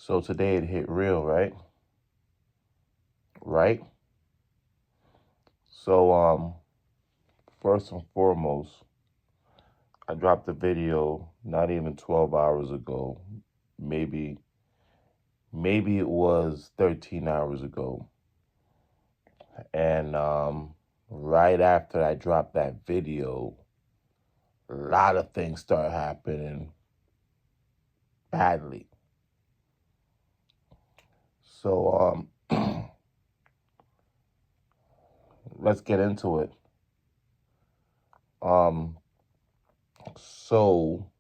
So today it hit real, right? Right? So first and foremost, I dropped the video not even 12 hours ago. Maybe maybe it was 13 hours ago. And right after I dropped that video, a lot of things started happening badly. So let's get into it. Um so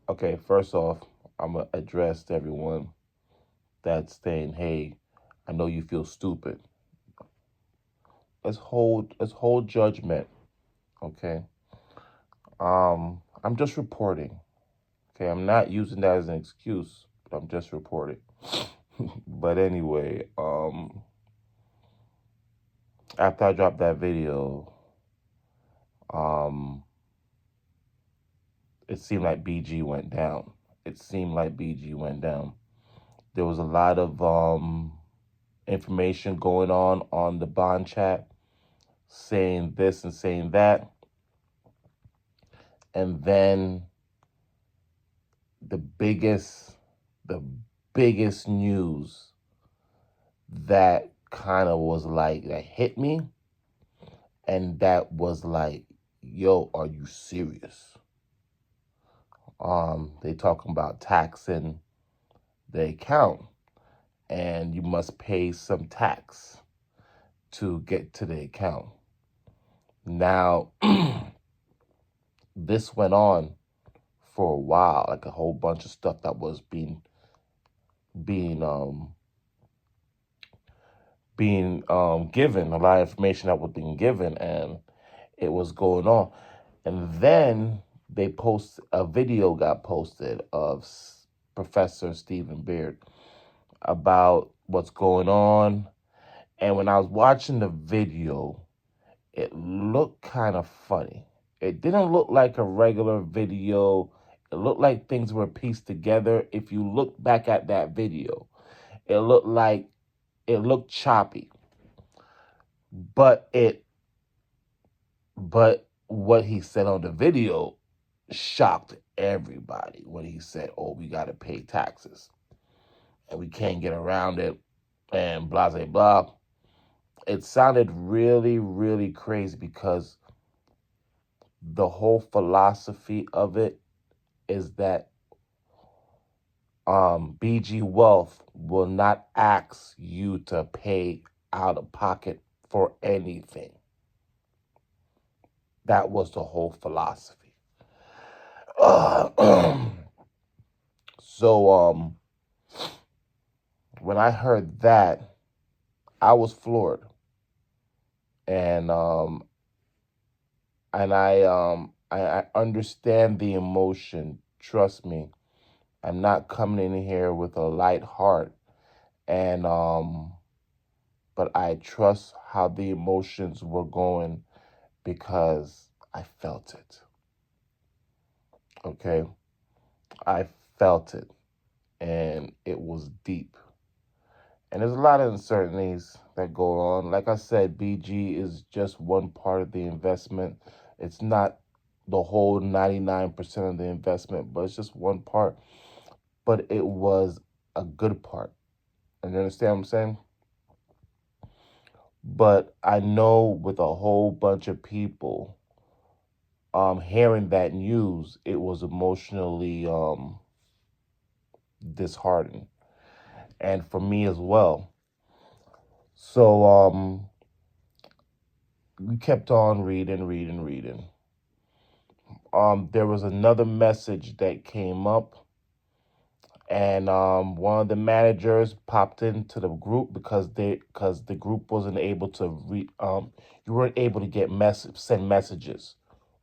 okay, first off, I'm gonna address to everyone that's saying, "Hey, I know you feel stupid." Let's hold judgment, okay? I'm just reporting. Okay, I'm not using that as an excuse, but I'm just reporting. But anyway, after I dropped that video, um, it seemed like BG went down. It seemed like BG went down. There was a lot of information going on the bond chat, saying this and saying that, and then the biggest, the biggest news that kind of was like that hit me, and that was like, yo, are you serious? They talking about taxing the account, and you must pay some tax to get to the account. Now, this went on for a while, like a whole bunch of stuff that was being given, a lot of information that was being given, and it was going on. And then a video got posted of Professor Stephen Beard about what's going on. And when I was watching the video, it looked kind of funny. It didn't look like a regular video. It looked like things were pieced together. If you look back at that video, it looked choppy. But what he said on the video shocked everybody when he said, "Oh, we got to pay taxes and we can't get around it," and blah blah blah. It sounded really, really crazy because the whole philosophy of it is that BG Wealth will not ask you to pay out of pocket for anything. That was the whole philosophy. So when I heard that, I was floored, and I understand the emotion. Trust me, I'm not coming in here with a light heart, and but I trust how the emotions were going because I felt it. Okay, I felt it, and it was deep. And there's a lot of uncertainties that go on. Like I said, BG is just one part of the investment. It's not the whole 99% of the investment, but it's just one part. But it was a good part. And you understand what I'm saying? But I know with a whole bunch of people hearing that news, it was emotionally disheartening. And for me as well. So we kept on reading. There was another message that came up, and one of the managers popped into the group because the group wasn't able to you weren't able to send messages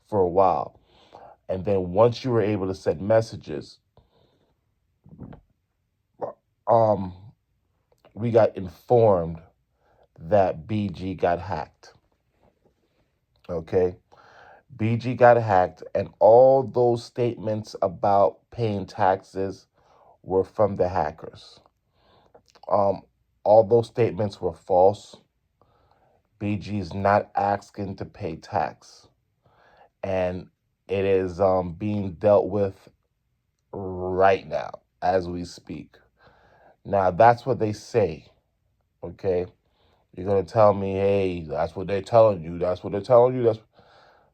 for a while, and then once you were able to send messages, um, we got informed that BG got hacked. Okay, BG got hacked, and all those statements about paying taxes were from the hackers. Um, all those statements were false. BG is not asking to pay tax, and it is being dealt with right now as we speak. Now, that's what they say, okay? You're going to tell me, hey, that's what they're telling you. That's what they're telling you.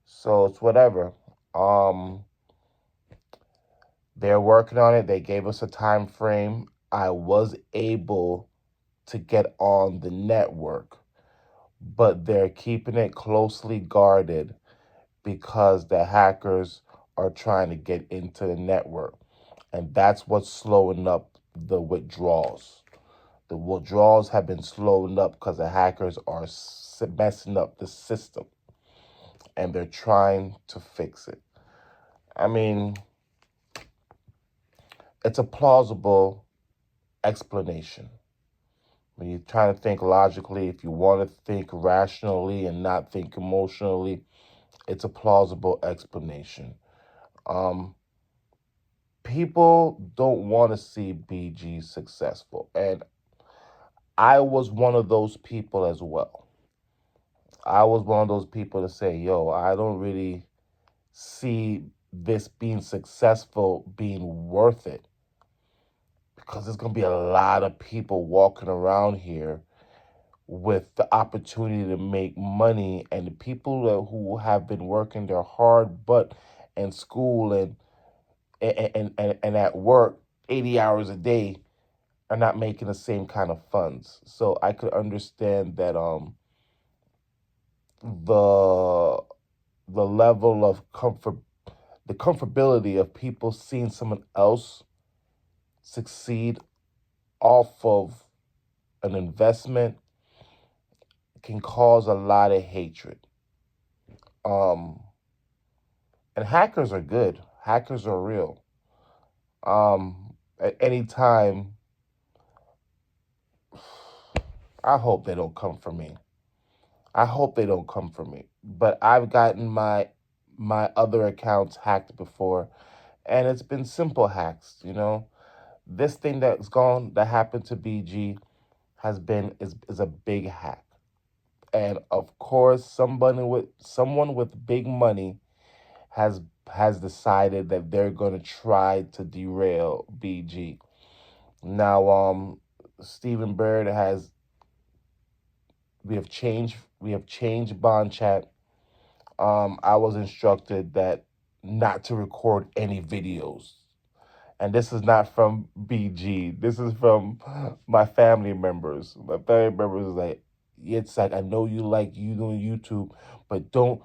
So it's whatever. Um, they're working on it. They gave us a time frame. I was able to get on the network, but they're keeping it closely guarded because the hackers are trying to get into the network. And that's what's slowing up the withdrawals. The withdrawals have been slowing up because the hackers are messing up the system and they're trying to fix it. I mean, it's a plausible explanation. When you're trying to think logically, if you want to think rationally and not think emotionally, it's a plausible explanation. Um, People don't want to see BG successful. And I was one of those people as well. I was one of those people to say, yo, I don't really see this being successful being worth it because there's going to be a lot of people walking around here with the opportunity to make money, and the people who have been working their hard butt in school and at work 80 hours a day are not making the same kind of funds. So I could understand that the the level of comfort, the comfortability of people seeing someone else succeed off of an investment can cause a lot of hatred. Um, and hackers are good. Hackers are real. At any time, I hope they don't come for me. I hope they don't come for me. But I've gotten my other accounts hacked before, and it's been simple hacks. This thing that happened to BG is a big hack. And of course, someone with big money has has decided that they're going to try to derail BG. Now, Stephen Bird has we have changed bond chat. I was instructed that not to record any videos, and this is not from BG. This is from my family members. My family members is like, it's like, I know you like you doing YouTube, but don't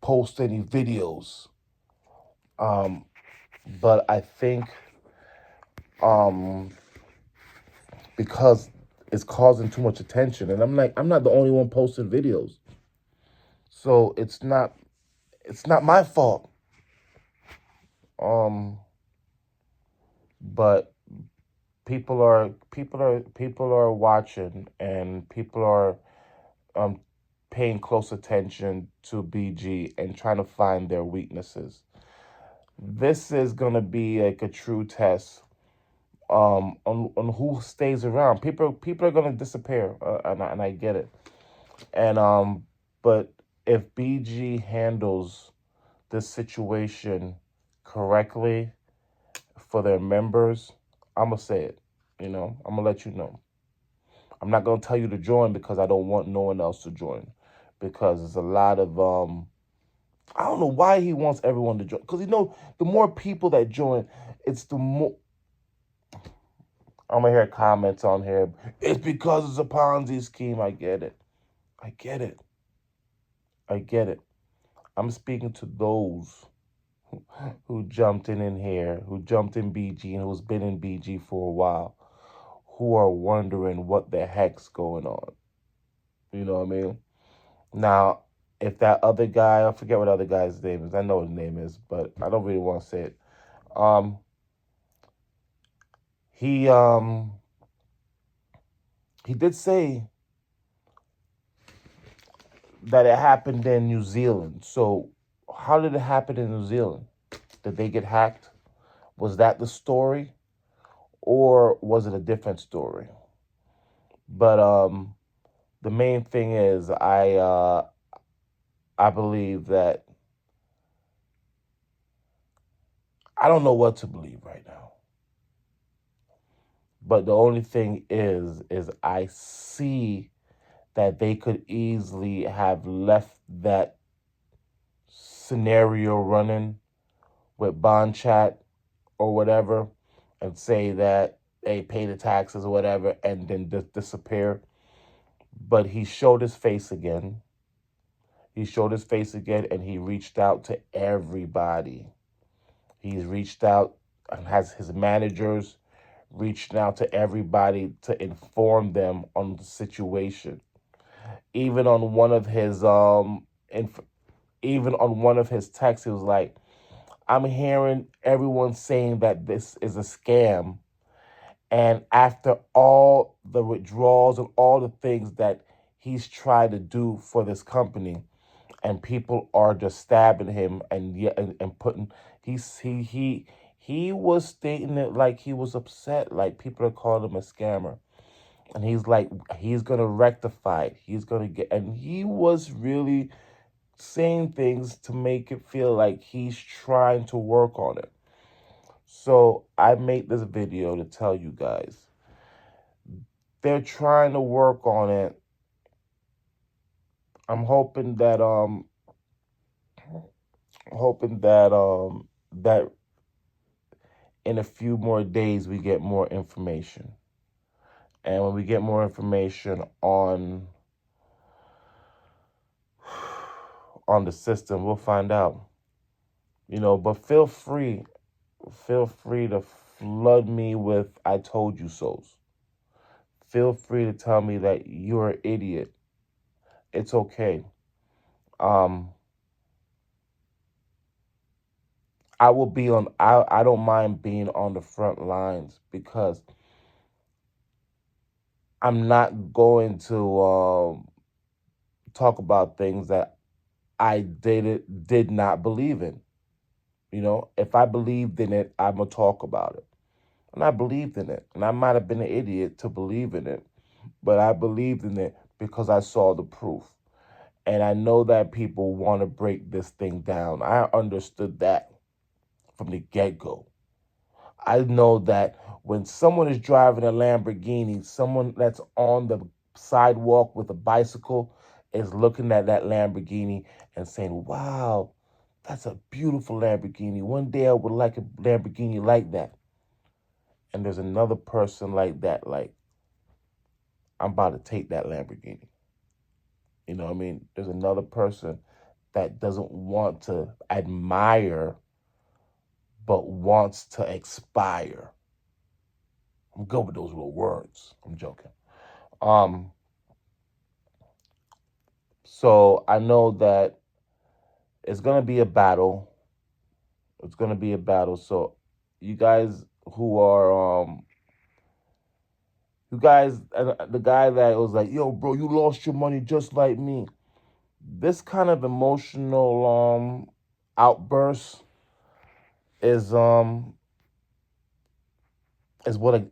post any videos. Um, but I think um because it's causing too much attention, and I'm like, I'm not the only one posting videos, so it's not my fault. Um, but people are watching, and people are um paying close attention to BG and trying to find their weaknesses. This is gonna be like a true test on who stays around. People are gonna disappear, and I get it. And but if BG handles this situation correctly for their members, I'm gonna say it. I'm gonna let you know. I'm not gonna tell you to join because I don't want no one else to join, because there's a lot of I don't know why he wants everyone to join, because the more people that join, it's the more I'm gonna hear comments on here. It's because it's a Ponzi scheme. I get it. I get it. I get it. I'm speaking to those who jumped in here, who jumped in BG and who's been in BG for a while, who are wondering what the heck's going on. You know what I mean? Now, if that other guy, I forget what other guy's name is. I know his name is, but I don't really want to say it. Um, he he did say that it happened in New Zealand. So, how did it happen in New Zealand? Did they get hacked? Was that the story? or was it a different story? But the main thing is I believe that I don't know what to believe right now. But the only thing is I see that they could easily have left that scenario running with bond chat or whatever and say that they pay the taxes or whatever and then just disappear. But he showed his face again. He showed his face again and he reached out to everybody. He's reached out and has his managers reached out to everybody to inform them on the situation. Even on one of his even on one of his texts, he was like, I'm hearing everyone saying that this is a scam. And after all the withdrawals and all the things that he's tried to do for this company, and people are just stabbing him and putting he was stating it like he was upset, like people are calling him a scammer. And he's like, he's gonna rectify it. He's gonna get, and he was really saying things to make it feel like he's trying to work on it. So I made this video to tell you guys they're trying to work on it. I'm hoping that in a few more days we get more information. And when we get more information on the system, we'll find out. But feel free to flood me with I told you so's. Feel free to tell me that you're an idiot. It's okay. Um I don't mind being on the front lines because I'm not going to talk about things that I did not believe in. If I believed in it, I'm gonna talk about it. And I believed in it. And I might have been an idiot to believe in it, but I believed in it because I saw the proof. And I know that people want to break this thing down. I understood that from the get-go. I know that when someone is driving a Lamborghini, someone that's on the sidewalk with a bicycle is looking at that Lamborghini and saying, wow, that's a beautiful Lamborghini. One day I would like a Lamborghini like that. And there's another person like that, like, I'm about to take that Lamborghini. You know what I mean? There's another person that doesn't want to admire, but wants to expire. I'm good with those little words. I'm joking. Um, so I know that it's gonna be a battle. It's gonna be a battle. So you guys who are you guys, the guy that was like, yo, bro, you lost your money just like me. This kind of emotional outburst is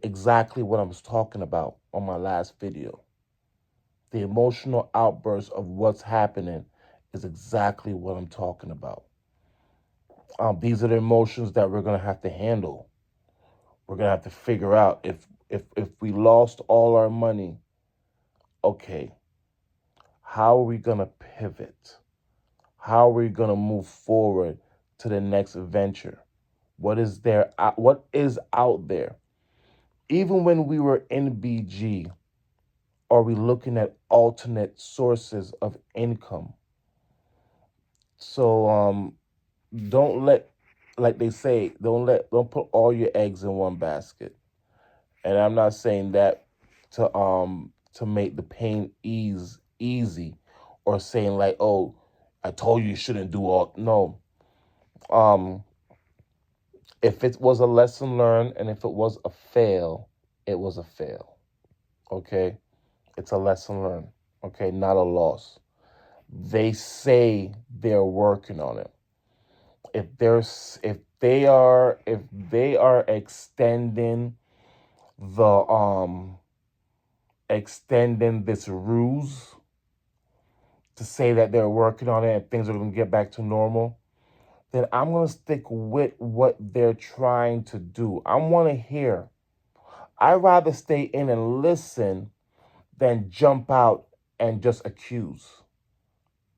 exactly what I was talking about on my last video. The emotional outburst of what's happening is exactly what I'm talking about. These are the emotions that we're gonna have to handle. We're gonna have to figure out if we lost all our money, okay, how are we gonna pivot? How are we gonna move forward to the next venture? What is there? What is out there? Even when we were in BG, are we looking at alternate sources of income? So don't let, like they say, don't put all your eggs in one basket. And I'm not saying that to make the pain easy, or saying like, oh, I told you shouldn't do all. No. Um if it was a lesson learned and if it was a fail, it was a fail. Okay? It's a lesson learned. Okay, not a loss. They say they're working on it. If they are extending the extending this ruse to say that they're working on it and things are going to get back to normal, then I'm going to stick with what they're trying to do. I want to hear. I'd rather stay in and listen than jump out and just accuse.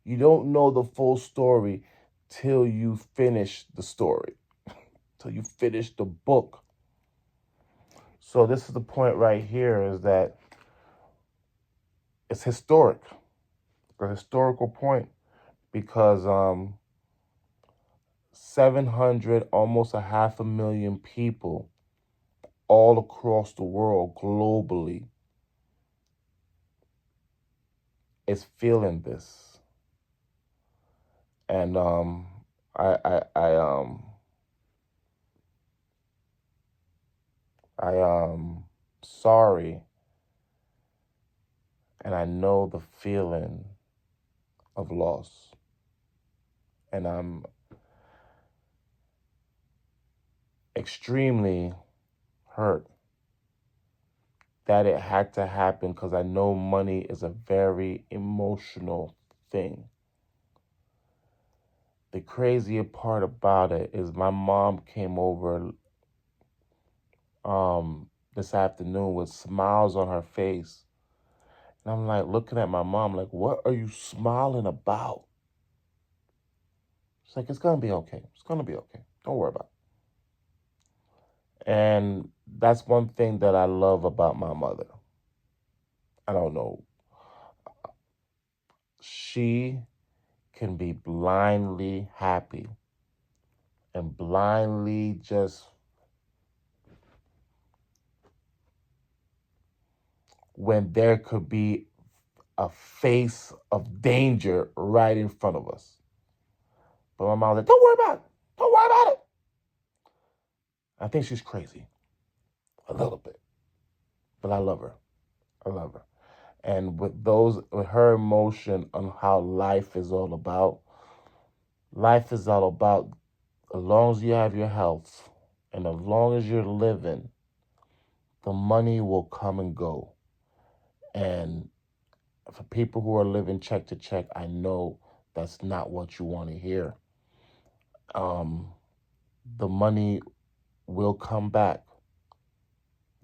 You don't know the full story till you finish the story, till you finish the book. So this is the point right here, is that it's historic, a historical point, because 700, almost a half a million people all across the world globally is feeling this. And I sorry, and I know the feeling of loss, and I'm extremely hurt that it had to happen, because I know money is a very emotional thing. The crazier part about it is my mom came over this afternoon with smiles on her face. And I'm like looking at my mom like, what are you smiling about? She's like, it's gonna be okay. It's gonna be okay. Don't worry about it. And that's one thing that I love about my mother. I don't know. She can be blindly happy and blindly just, when there could be a face of danger right in front of us. But my mom's like, don't worry about it. Don't worry about it. I think she's crazy a little bit, but I love her. I love her. And with her emotion on how life is all about, life is all about, as long as you have your health and as long as you're living, the money will come and go. And for people who are living check to check, I know that's not what you want to hear. Um, the money will come back.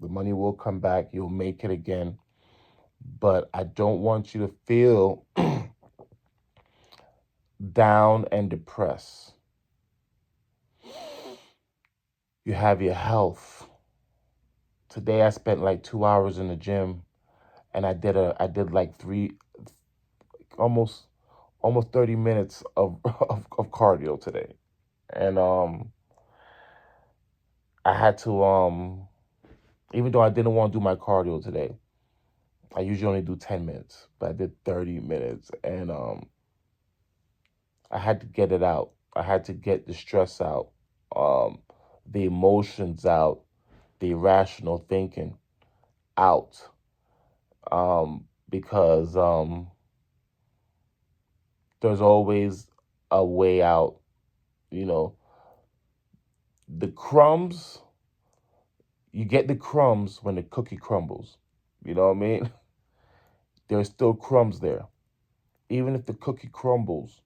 The money will come back. You'll make it again. But I don't want you to feel down and depressed. You have your health. Today I spent like 2 hours in the gym, and I did like almost 30 minutes of cardio today. And I had to even though I didn't want to do my cardio today, I usually only do 10 minutes, but I did 30 minutes, and I had to get it out. I had to get the stress out, um, the emotions out, the irrational thinking out, because there's always a way out. You know, the crumbs, you get the crumbs when the cookie crumbles. You know what I mean? There's still crumbs there. Even if the cookie crumbles,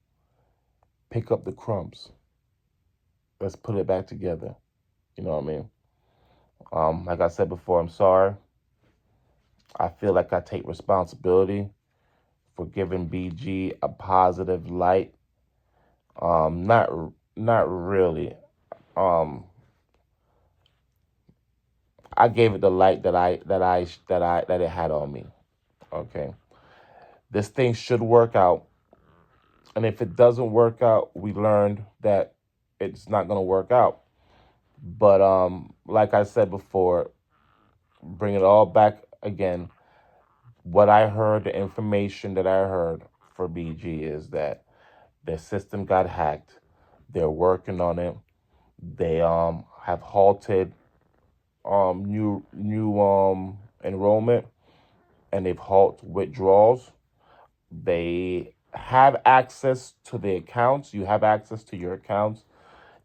pick up the crumbs. Let's put it back together. You know what I mean? Like I said before, I'm sorry. I feel like I take responsibility for giving BG a positive light. Not really. Um, I gave it the light that it had on me. Okay, this thing should work out, and if it doesn't work out, we learned that it's not gonna work out. But like I said before, bring it all back again. What I heard, the information that I heard for BG is that their system got hacked. They're working on it. They have halted new enrollment, and they've halted withdrawals. They have access to the accounts. You have access to your accounts,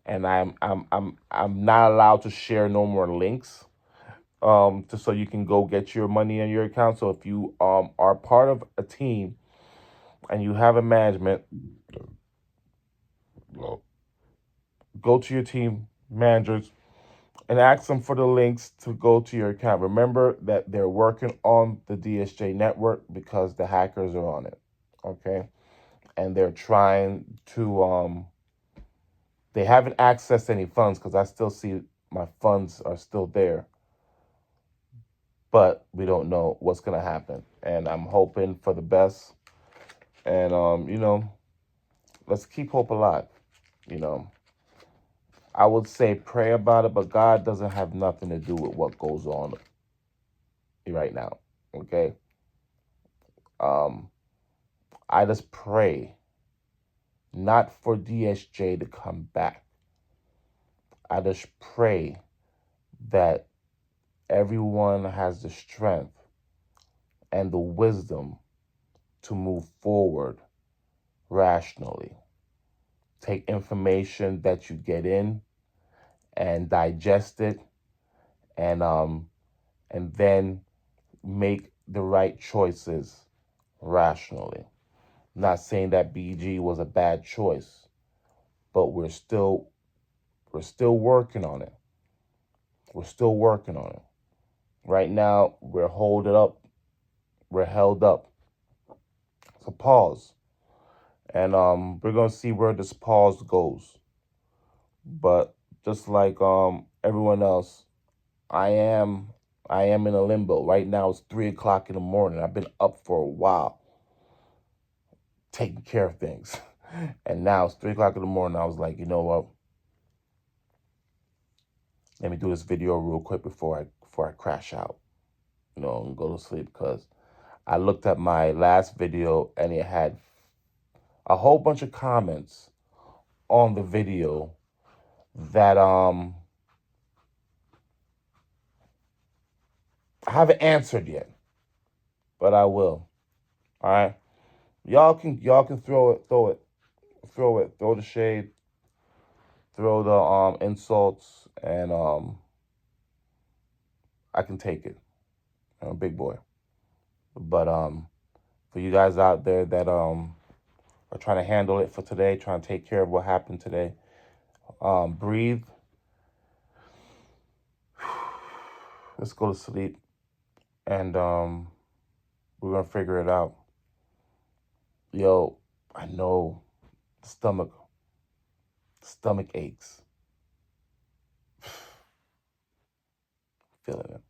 and I'm not allowed to share no more links. just so you can go get your money in your account. So if you are part of a team and you have a management, go to your team managers and ask them for the links to go to your account. Remember that they're working on the DSJ network because the hackers are on it. Okay. And they're trying to they haven't accessed any funds because I still see my funds are still there, but we don't know what's gonna happen. And I'm hoping for the best. And let's keep hope alive. You know, I would say pray about it, but God doesn't have nothing to do with what goes on right now. Okay. Um, I just pray not for DSJ to come back. I just pray that everyone has the strength and the wisdom to move forward rationally. Take information that you get in and digest it, and then make the right choices rationally. I'm not saying that BG was a bad choice, but we're still working on it. We're still working on it. Right now, we're holding up. We're held up. So pause, and we're gonna see where this pause goes. But just like everyone else, I am I am in a limbo. Right now it's 3 o'clock in the morning. I've been up for a while taking care of things. And now it's 3 o'clock in the morning. I was like, you know what? Let me do this video real quick before I crash out, and go to sleep, because I looked at my last video and it had a whole bunch of comments on the video that I haven't answered yet, but I will. All right. Y'all can throw the shade, throw the insults, and I can take it. I'm a big boy. But for you guys out there that are trying to handle it for today, trying to take care of what happened today, breathe. Let's go to sleep, and we're gonna figure it out. Yo, I know the stomach aches. Feeling it.